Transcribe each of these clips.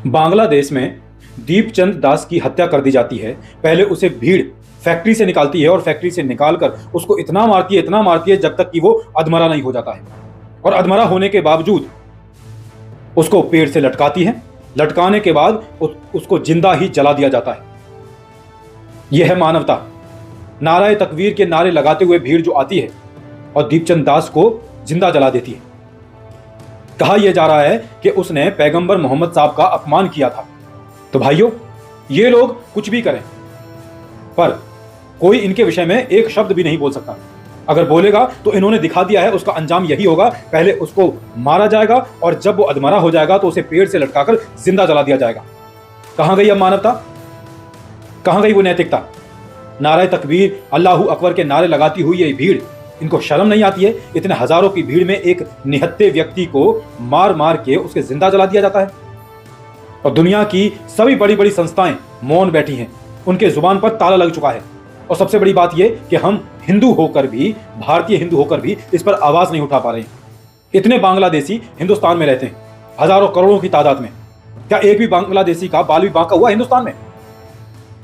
बांग्लादेश में दीपचंद दास की हत्या कर दी जाती है। पहले उसे भीड़ फैक्ट्री से निकालती है और फैक्ट्री से निकालकर उसको इतना मारती है जब तक कि वो अधमरा नहीं हो जाता है। और अधमरा होने के बावजूद उसको पेड़ से लटकाती है। लटकाने के बाद उसको जिंदा ही जला दिया जाता है। यह है मानवता। नाराए तकवीर के नारे लगाते हुए भीड़ जो आती है और दीपचंद दास को जिंदा जला देती है। कहा यह जा रहा है कि उसने पैगंबर मोहम्मद साहब का अपमान किया था। तो भाइयों, ये लोग कुछ भी करें, पर कोई इनके विषय में एक शब्द भी नहीं बोल सकता। अगर बोलेगा तो इन्होंने दिखा दिया है उसका अंजाम यही होगा। पहले उसको मारा जाएगा और जब वो अधमरा हो जाएगा तो उसे पेड़ से लटकाकर जिंदा जला दिया जाएगा। कहां गई अब मानवता? कहां गई वो नैतिकता? नारे तकबीर, अल्लाहू अकबर के नारे लगाती हुई ये भीड़, इनको शर्म नहीं आती है? इतने हजारों की भीड़ में एक निहत्थे व्यक्ति को मार मार के उसके जिंदा जला दिया जाता है। और दुनिया की सभी बड़ी बड़ी संस्थाएं मौन बैठी हैं, उनके जुबान पर ताला लग चुका है। और सबसे बड़ी बात यह कि हम हिंदू होकर भी, भारतीय हिंदू होकर भी इस पर आवाज नहीं उठा पा रहे हैं। इतने बांग्लादेशी हिंदुस्तान में रहते हैं, हजारों करोड़ों की तादाद में। क्या एक भी बांग्लादेशी का बाल भी बांका हुआ हिंदुस्तान में?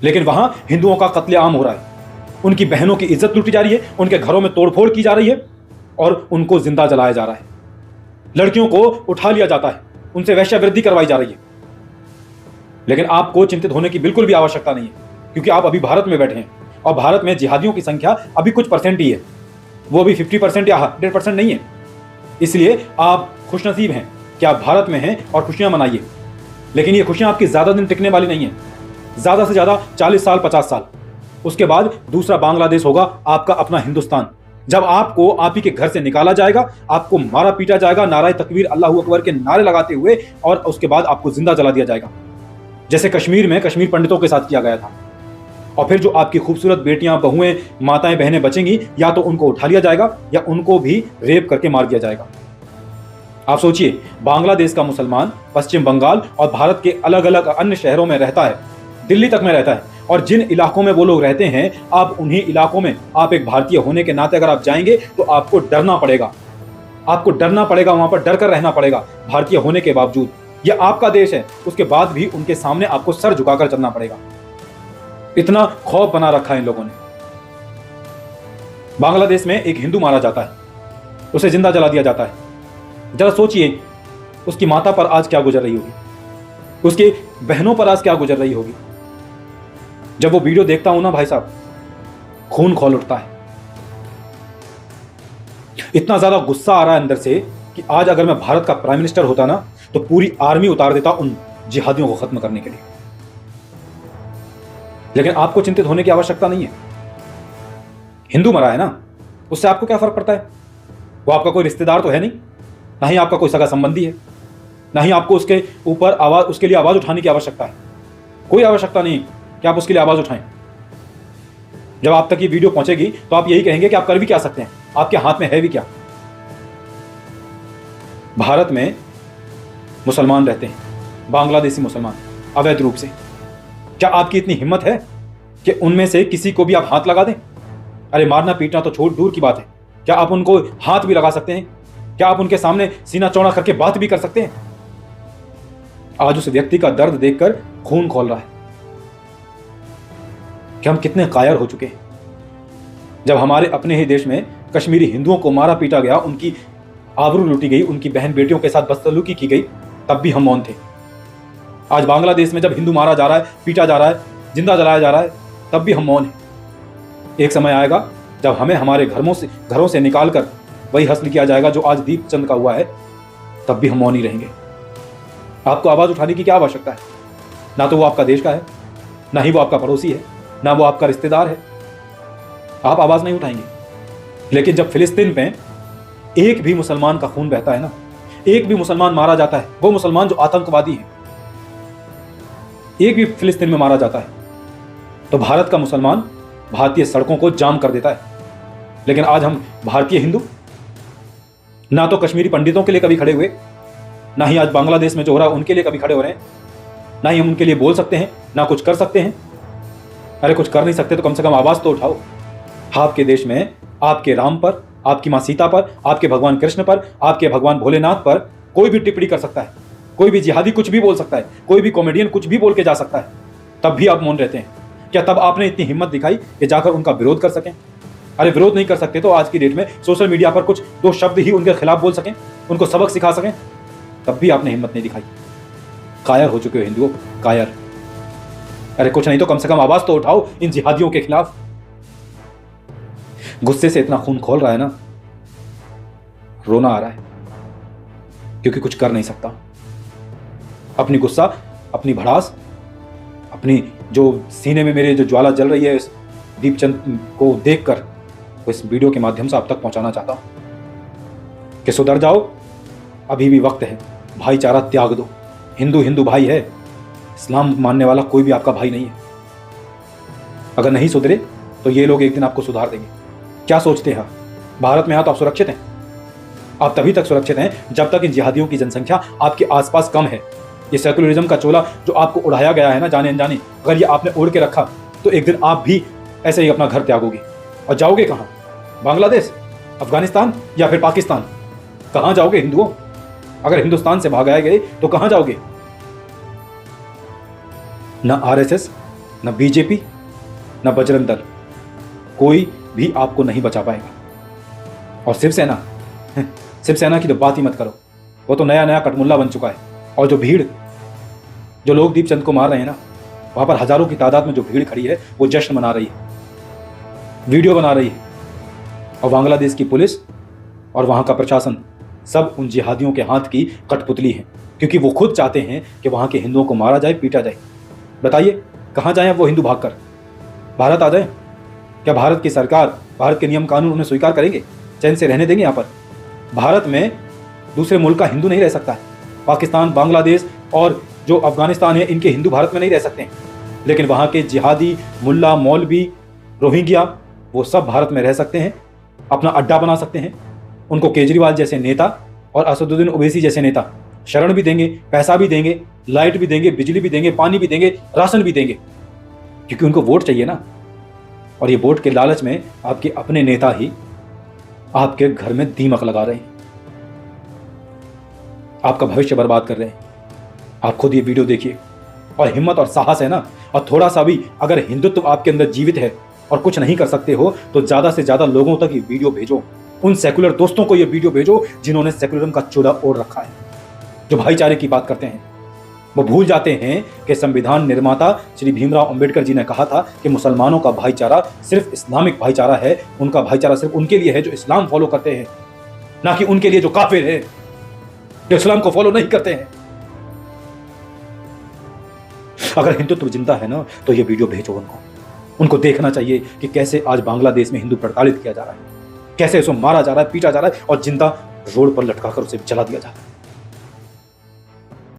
लेकिन वहां हिंदुओं का कत्लेआम हो रहा है, उनकी बहनों की इज्जत लूटी जा रही है, उनके घरों में तोड़फोड़ की जा रही है और उनको जिंदा जलाया जा रहा है। लड़कियों को उठा लिया जाता है, उनसे वेश्यावृत्ति करवाई जा रही है। लेकिन आपको चिंतित होने की बिल्कुल भी आवश्यकता नहीं है, क्योंकि आप अभी भारत में बैठे हैं और भारत में जिहादियों की संख्या अभी कुछ परसेंट ही है, वो भी 50% या 100% नहीं है। इसलिए आप खुशनसीब हैं कि आप भारत में हैं और खुशियां मनाइए। लेकिन ये खुशियां आपकी ज्यादा दिन टिकने वाली नहीं है, ज्यादा से ज्यादा 40 साल 50 साल। उसके बाद दूसरा बांग्लादेश होगा, आपका अपना हिंदुस्तान। जब आपको आप ही के घर से निकाला जाएगा, आपको मारा पीटा जाएगा नाराए तकबीर अल्लाहू अकबर के नारे लगाते हुए, और उसके बाद आपको जिंदा जला दिया जाएगा, जैसे कश्मीर में कश्मीर पंडितों के साथ किया गया था। और फिर जो आपकी खूबसूरत बेटियां, बहुएं, माताएं, बहनें बचेंगी, या तो उनको उठा लिया जाएगा या उनको भी रेप करके मार दिया जाएगा। आप सोचिए, बांग्लादेश का मुसलमान पश्चिम बंगाल और भारत के अलग अलग अन्य शहरों में रहता है, दिल्ली तक में रहता है, और जिन इलाकों में वो लोग रहते हैं, आप उन्हीं इलाकों में, आप एक भारतीय होने के नाते अगर आप जाएंगे तो आपको डरना पड़ेगा। आपको डरना पड़ेगा, वहां पर डर कर रहना पड़ेगा। भारतीय होने के बावजूद यह आपका देश है, उसके बाद भी उनके सामने आपको सर झुकाकर चलना पड़ेगा। इतना खौफ बना रखा है इन लोगों ने। बांग्लादेश में एक हिंदू मारा जाता है, उसे जिंदा जला दिया जाता है। जरा सोचिए, उसकी माता पर आज क्या गुजर रही होगी, उसकी बहनों पर आज क्या गुजर रही होगी। जब वो वीडियो देखता हूं ना भाई साहब, खून खौल उठता है। इतना ज्यादा गुस्सा आ रहा है अंदर से कि आज अगर मैं भारत का प्राइम मिनिस्टर होता ना, तो पूरी आर्मी उतार देता उन जिहादियों को खत्म करने के लिए। लेकिन आपको चिंतित होने की आवश्यकता नहीं है। हिंदू मरा है ना, उससे आपको क्या फर्क पड़ता है? वो आपका कोई रिश्तेदार तो है नहीं, ना ही आपका कोई सगा संबंधी है, ना ही आपको उसके ऊपर आवाज, उसके लिए आवाज उठाने की आवश्यकता है। कोई आवश्यकता नहीं कि आप उसके लिए आवाज उठाएं। जब आप तक ये वीडियो पहुंचेगी तो आप यही कहेंगे कि आप कर भी क्या सकते हैं, आपके हाथ में है भी क्या। भारत में मुसलमान रहते हैं, बांग्लादेशी मुसलमान, अवैध रूप से। क्या आपकी इतनी हिम्मत है कि उनमें से किसी को भी आप हाथ लगा दें? अरे मारना पीटना तो छोड़, दूर की बात है, क्या आप उनको हाथ भी लगा सकते हैं? क्या आप उनके सामने सीना चौड़ा करके बात भी कर सकते हैं? आज उस व्यक्ति का दर्द देखकर खून खौल रहा है कि हम कितने कायर हो चुके हैं। जब हमारे अपने ही देश में कश्मीरी हिंदुओं को मारा पीटा गया, उनकी आबरू लूटी गई, उनकी बहन बेटियों के साथ बदसलूकी की गई, तब भी हम मौन थे। आज बांग्लादेश में जब हिंदू मारा जा रहा है, पीटा जा रहा है, जिंदा जलाया जा रहा है, तब भी हम मौन हैं। एक समय आएगा जब हमें हमारे घरों से निकालकर वही हस्ल किया जाएगा जो आज दीपचंद का हुआ है, तब भी हम मौन ही रहेंगे। आपको आवाज उठाने की क्या आवश्यकता है? ना तो वो आपका देश का है, ना ही वो आपका पड़ोसी है, ना वो आपका रिश्तेदार है। आप आवाज नहीं उठाएंगे। लेकिन जब फिलिस्तीन में एक भी मुसलमान का खून बहता है ना, एक भी मुसलमान मारा जाता है, वो मुसलमान जो आतंकवादी है, एक भी फिलिस्तीन में मारा जाता है, तो भारत का मुसलमान भारतीय सड़कों को जाम कर देता है। लेकिन आज हम भारतीय हिंदू ना तो कश्मीरी पंडितों के लिए कभी खड़े हुए, ना ही आज बांग्लादेश में जो हो रहा है उनके लिए कभी खड़े हो रहे हैं, ना ही हम उनके लिए बोल सकते हैं, ना कुछ कर सकते हैं। अरे कुछ कर नहीं सकते तो कम से कम आवाज तो उठाओ। आपके देश में आपके राम पर, आपकी मां सीता पर, आपके भगवान कृष्ण पर, आपके भगवान भोलेनाथ पर कोई भी टिप्पणी कर सकता है, कोई भी जिहादी कुछ भी बोल सकता है, कोई भी कॉमेडियन कुछ भी बोल के जा सकता है, तब भी आप मौन रहते हैं। क्या तब आपने इतनी हिम्मत दिखाई कि जाकर उनका विरोध कर सकें? अरे विरोध नहीं कर सकते तो आज की डेट में सोशल मीडिया पर कुछ दो शब्द ही उनके खिलाफ बोल सकें, उनको सबक सिखा सकें, तब भी आपने हिम्मत नहीं दिखाई। कायर हो चुके हो हिंदुओं, कायर। अरे कुछ नहीं तो कम से कम आवाज तो उठाओ इन जिहादियों के खिलाफ। गुस्से से इतना खून खौल रहा है ना, रोना आ रहा है, क्योंकि कुछ कर नहीं सकता। अपनी गुस्सा, अपनी भड़ास, अपनी जो सीने में मेरे जो ज्वाला जल रही है इस दीपचंद को देखकर, तो इस वीडियो के माध्यम से आप तक पहुंचाना चाहता हूं कि सुधर जाओ, अभी भी वक्त है, भाईचारा त्याग दो। हिंदू हिंदू भाई है, इस्लाम मानने वाला कोई भी आपका भाई नहीं है। अगर नहीं सुधरे तो ये लोग एक दिन आपको सुधार देंगे। क्या सोचते हैं भारत में? तो आप सुरक्षित हैं। आप तभी तक सुरक्षित हैं जब तक इन जिहादियों की जनसंख्या आपके आसपास कम है। ये सेकुलरिज्म का चोला जो आपको उड़ाया गया है ना जाने अनजाने, अगर ये आपने ओढ़ के रखा तो एक दिन आप भी ऐसे ही अपना घर त्यागोगे। और जाओगे कहां? बांग्लादेश, अफगानिस्तान या फिर पाकिस्तान? कहां जाओगे हिंदुओं? अगर हिंदुस्तान से भागाए गए तो कहां जाओगे? न आरएसएस, न बीजेपी, न बजरंग दल, कोई भी आपको नहीं बचा पाएगा। और शिवसेना, शिवसेना की तो बात ही मत करो, वो तो नया नया कटमुल्ला बन चुका है। और जो भीड़, जो लोग दीपचंद को मार रहे हैं ना, वहां पर हजारों की तादाद में जो भीड़ खड़ी है वो जश्न मना रही है, वीडियो बना रही है। और बांग्लादेश की पुलिस और वहां का प्रशासन सब उन जिहादियों के हाथ की कठपुतली है, क्योंकि वो खुद चाहते हैं कि वहां के हिंदुओं को मारा जाए, पीटा जाए। बताइए कहां जाएं वो हिंदू भागकर? भारत आ जाएं? क्या भारत की सरकार, भारत के नियम कानून उन्हें स्वीकार करेंगे? चैन से रहने देंगे? यहाँ पर भारत में दूसरे मुल्क का हिंदू नहीं रह सकता है। पाकिस्तान, बांग्लादेश और जो अफगानिस्तान है, इनके हिंदू भारत में नहीं रह सकते हैं, लेकिन वहां के जिहादी, मुल्ला, मौलवी, रोहिंग्या, वो सब भारत में रह सकते हैं, अपना अड्डा बना सकते हैं। उनको केजरीवाल जैसे नेता और असदुद्दीन ओवैसी जैसे नेता शरण भी देंगे, पैसा भी देंगे, लाइट भी देंगे, बिजली भी देंगे, पानी भी देंगे, राशन भी देंगे, क्योंकि उनको वोट चाहिए ना। और ये वोट के लालच में आपके अपने नेता ही आपके घर में दीमक लगा रहे हैं, आपका भविष्य बर्बाद कर रहे हैं। आप खुद ये वीडियो देखिए, और हिम्मत और साहस है ना, और थोड़ा सा भी अगर हिंदुत्व आपके अंदर जीवित है और कुछ नहीं कर सकते हो, तो ज्यादा से ज्यादा लोगों तक ये वीडियो भेजो। उन सेकुलर दोस्तों को ये वीडियो भेजो जिन्होंने सेकुलरिज्म का चोला ओढ़ रखा है, जो भाईचारे की बात करते हैं। वो भूल जाते हैं कि संविधान निर्माता श्री भीमराव अंबेडकर जी ने कहा था कि मुसलमानों का भाईचारा सिर्फ इस्लामिक भाईचारा है, उनका भाईचारा सिर्फ उनके लिए है जो इस्लाम फॉलो करते हैं, ना कि उनके लिए जो काफिर है, जो इस्लाम को फॉलो नहीं करते हैं। अगर हिंदुत्व जिंदा है ना, तो ये वीडियो भेजो उनको देखना चाहिए कि कैसे आज बांग्लादेश में हिंदू प्रताड़ित किया जा रहा है, कैसे उसको मारा जा रहा है, पीटा जा रहा है, और जिंदा रोड पर लटकाकर उसे जला दिया जा रहा है।